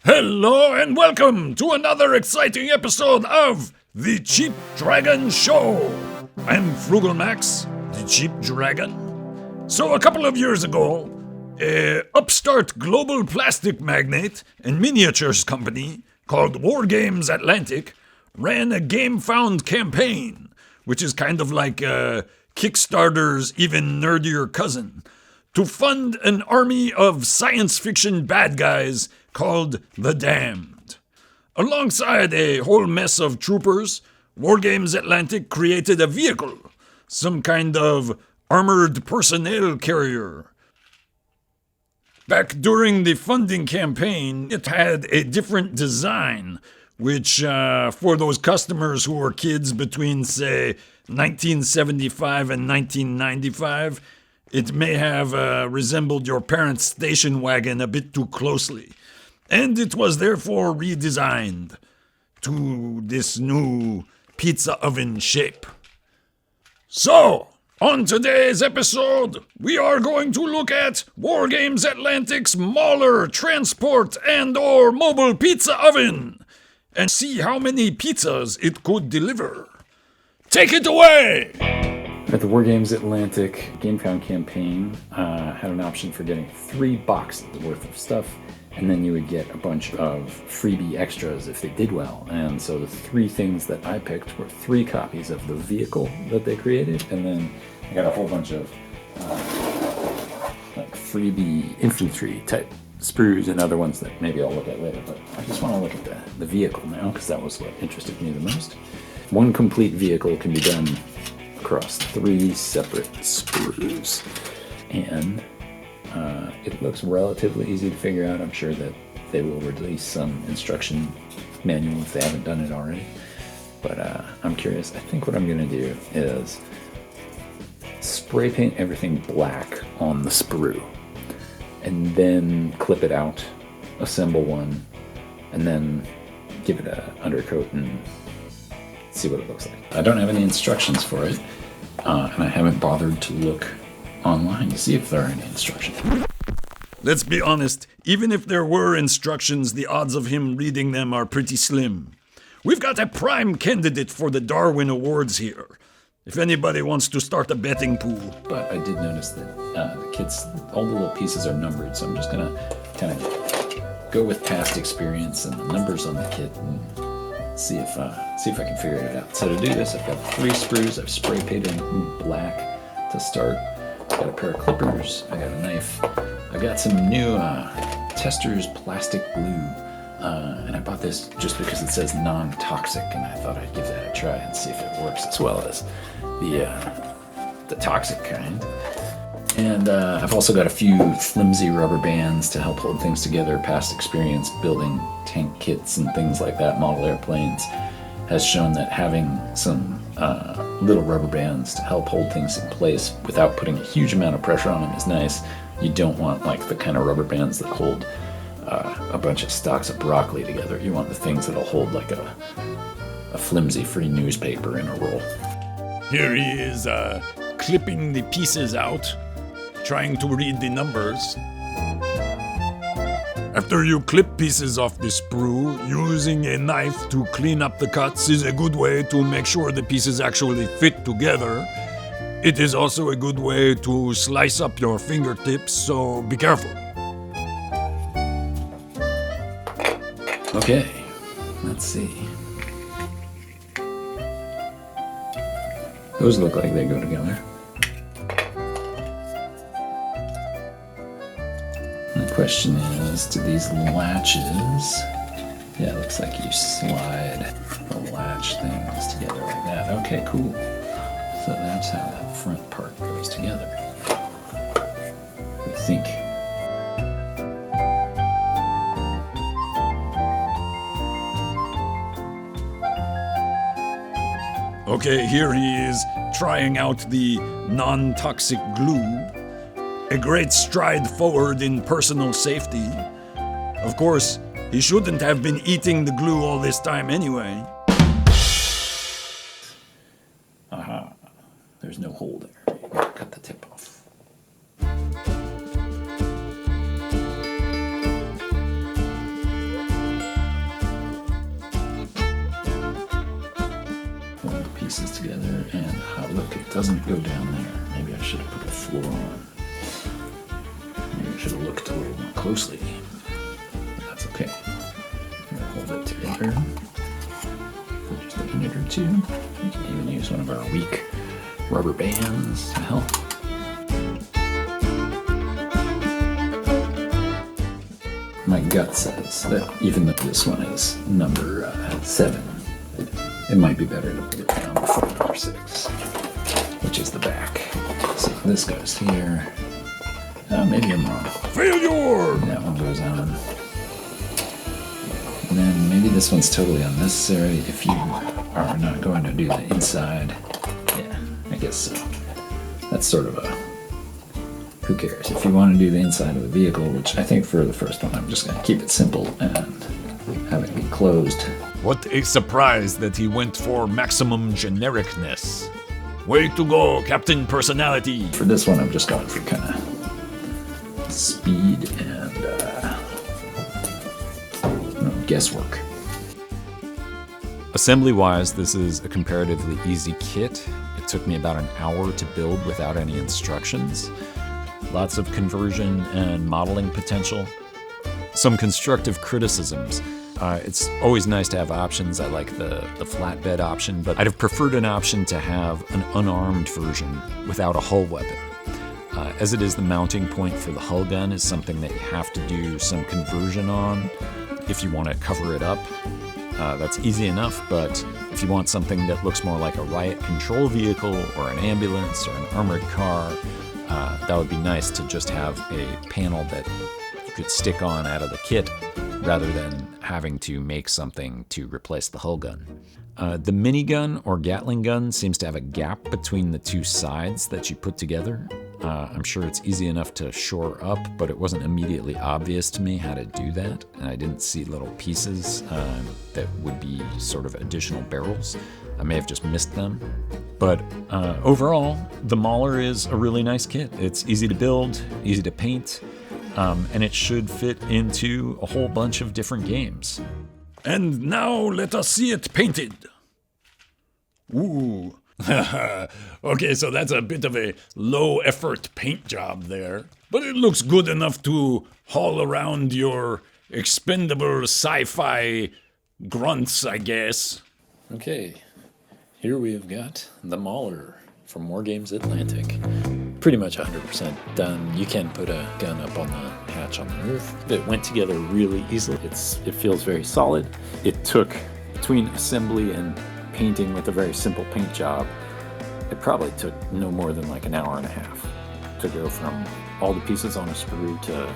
Hello and welcome to another exciting episode of The Cheap Dragon Show. I'm Frugal Max, the Cheap Dragon. So a couple of years ago, a upstart global plastic magnate and miniatures company called Wargames Atlantic ran a Game Found campaign, which is kind of like Kickstarter's even nerdier cousin, to fund an army of science fiction bad guys called The Damned. Alongside a whole mess of troopers, Wargames Atlantic created a vehicle, some kind of armored personnel carrier. Back during the funding campaign, it had a different design, which for those customers who were kids between, say, 1975 and 1995, it may have resembled your parents' station wagon a bit too closely. And it was therefore redesigned to this new pizza oven shape. So, on today's episode, we are going to look at Wargames Atlantic's Mauler transport and/or mobile pizza oven and see how many pizzas it could deliver. Take it away! At the Wargames Atlantic Game Found campaign, had an option for getting 3 boxes worth of stuff, and then you would get a bunch of freebie extras if they did well. And so the 3 things that I picked were 3 copies of the vehicle that they created, and then I got a whole bunch of like freebie infantry type sprues and other ones that maybe I'll look at later. But I just want to look at the vehicle now, because that was what interested me the most. One complete vehicle can be done across 3 separate sprues, and it looks relatively easy to figure out. I'm sure that they will release some instruction manual if they haven't done it already, but I'm curious. I think what I'm going to do is spray paint everything black on the sprue and then clip it out, assemble one, and then give it an undercoat and see what it looks like. I don't have any instructions for it, and I haven't bothered to look online to see if there are any instructions. Let's be honest, even if there were instructions, the odds of him reading them are pretty slim. We've got a prime candidate for the Darwin Awards here, if anybody wants to start a betting pool. But I did notice that the kits, all the little pieces are numbered, so I'm just gonna kind of go with past experience and the numbers on the kit and see if I can figure it out. So to do this, I've got 3 sprues. I've spray painted black to start. I've got a pair of clippers. I got a knife. I've got some new Testors plastic glue, and I bought this just because it says non-toxic, and I thought I'd give that a try and see if it works as well as the toxic kind. And I've also got a few flimsy rubber bands to help hold things together. Past experience building tank kits and things like that, model airplanes, has shown that having some little rubber bands to help hold things in place without putting a huge amount of pressure on them is nice. You don't want like the kind of rubber bands that hold a bunch of stalks of broccoli together. You want the things that'll hold like a flimsy free newspaper in a roll. Here he is clipping the pieces out, trying to read the numbers. After you clip pieces off the sprue, using a knife to clean up the cuts is a good way to make sure the pieces actually fit together. It is also a good way to slice up your fingertips, so be careful. Okay, let's see. Those look like they go together. The question is, do these latches... Yeah, it looks like you slide the latch things together like that. Okay, cool. So that's how that front part goes together, we think. Okay, here he is trying out the non-toxic glue. A great stride forward in personal safety. Of course, he shouldn't have been eating the glue all this time anyway. Aha, there's no hole there. You gotta cut the tip off. doesn't go down there. Maybe I should have put the floor on. Maybe I should have looked a little more closely. But that's okay. I'm gonna hold it together for just a minute or two. We can even use one of our weak rubber bands to help. My gut says that even though this one is number 7, it might be better to put it down before number 6, which is the back. So this goes here. Maybe I'm wrong. Failure! That one goes on. And then maybe this one's totally unnecessary if you are not going to do the inside. Yeah, I guess so. That's sort of a... Who cares? If you want to do the inside of the vehicle, which I think for the first one, I'm just going to keep it simple and have it be closed. What a surprise that he went for maximum genericness. Way to go, Captain Personality. For this one, I'm just going for kind of speed and guesswork. Assembly-wise, this is a comparatively easy kit. It took me about an hour to build without any instructions. Lots of conversion and modeling potential. Some constructive criticisms. It's always nice to have options. I like the flatbed option, but I'd have preferred an option to have an unarmed version without a hull weapon. As it is, the mounting point for the hull gun is something that you have to do some conversion on if you want to cover it up. That's easy enough, but if you want something that looks more like a riot control vehicle or an ambulance or an armored car, that would be nice to just have a panel that you could stick on out of the kit rather than having to make something to replace the hull gun. The minigun or Gatling gun seems to have a gap between the two sides that you put together. I'm sure it's easy enough to shore up, but it wasn't immediately obvious to me how to do that, and I didn't see little pieces that would be sort of additional barrels. I may have just missed them. But overall, the Mauler is a really nice kit. It's easy to build, easy to paint, and it should fit into a whole bunch of different games. And now let us see it painted. Ooh. Okay, so that's a bit of a low-effort paint job there. But it looks good enough to haul around your expendable sci-fi grunts, I guess. Okay, here we have got the Mauler from Wargames Atlantic. Pretty much 100% done. You can put a gun up on the hatch on the roof. It went together really easily. It feels very solid. It took, between assembly and painting with a very simple paint job, it probably took no more than like an hour and a half to go from all the pieces on a screw to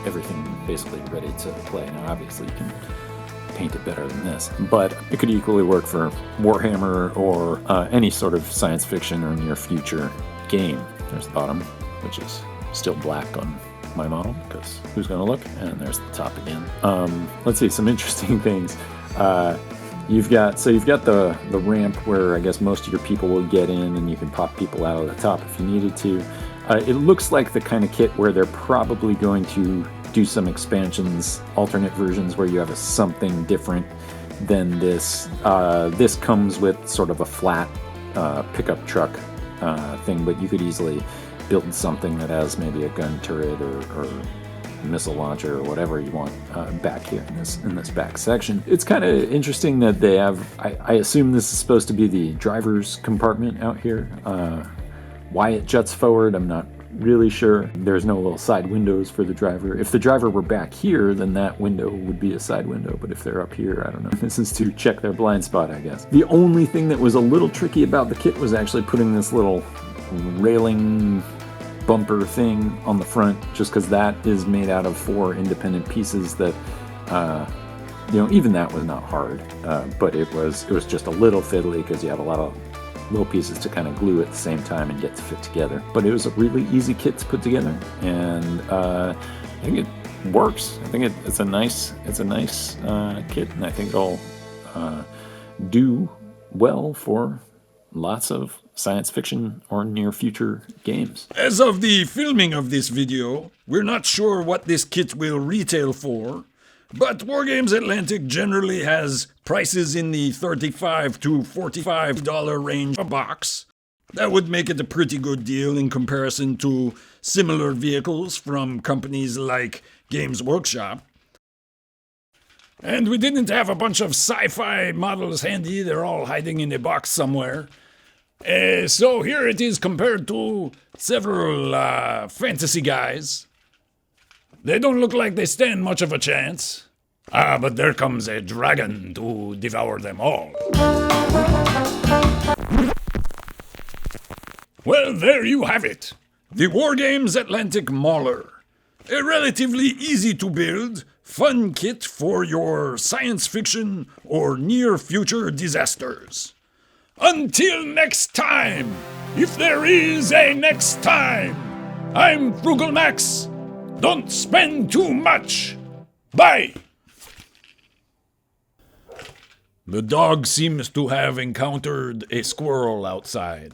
everything basically ready to play. Now obviously you can paint it better than this, but it could equally work for Warhammer or any sort of science fiction or near future game. There's the bottom, which is still black on my model because who's going to look? And there's the top again. Let's see, some interesting things. You've got the ramp where I guess most of your people will get in, and you can pop people out of the top if you needed to. It looks like the kind of kit where they're probably going to do some expansions, alternate versions where you have something different than this. This comes with sort of a flat pickup truck thing, but you could easily build something that has maybe a gun turret or missile launcher or whatever you want back here in this back section. It's kind of interesting that they have, I assume this is supposed to be the driver's compartment out here. Why it juts forward, I'm not really sure. There's no little side windows for the driver. If the driver were back here, then that window would be a side window, but if they're up here, I don't know. This is to check their blind spot, I guess. The only thing that was a little tricky about the kit was actually putting this little railing bumper thing on the front, just because that is made out of 4 independent pieces that, even that was not hard, but it was just a little fiddly because you have a lot of little pieces to kind of glue at the same time and get to fit together. But it was a really easy kit to put together, and I think it works. I think it's a nice kit, and I think it'll do well for lots of science fiction or near future games. As of the filming of this video, we're not sure what this kit will retail for, but Wargames Atlantic generally has prices in the $35 to $45 range a box. That would make it a pretty good deal in comparison to similar vehicles from companies like Games Workshop. And we didn't have a bunch of sci-fi models handy. They're all hiding in a box somewhere. So here it is compared to several fantasy guys. They don't look like they stand much of a chance. But there comes a dragon to devour them all. Well, there you have it. The Wargames Atlantic Mauler. A relatively easy to build, fun kit for your science fiction or near future disasters. Until next time, if there is a next time, I'm Frugal Max. Don't spend too much. Bye. The dog seems to have encountered a squirrel outside.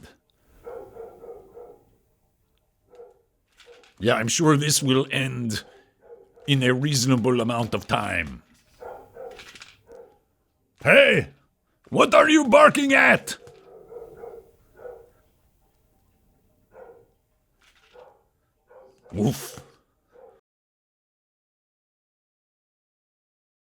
Yeah, I'm sure this will end in a reasonable amount of time. Hey! What are you barking at? Woof.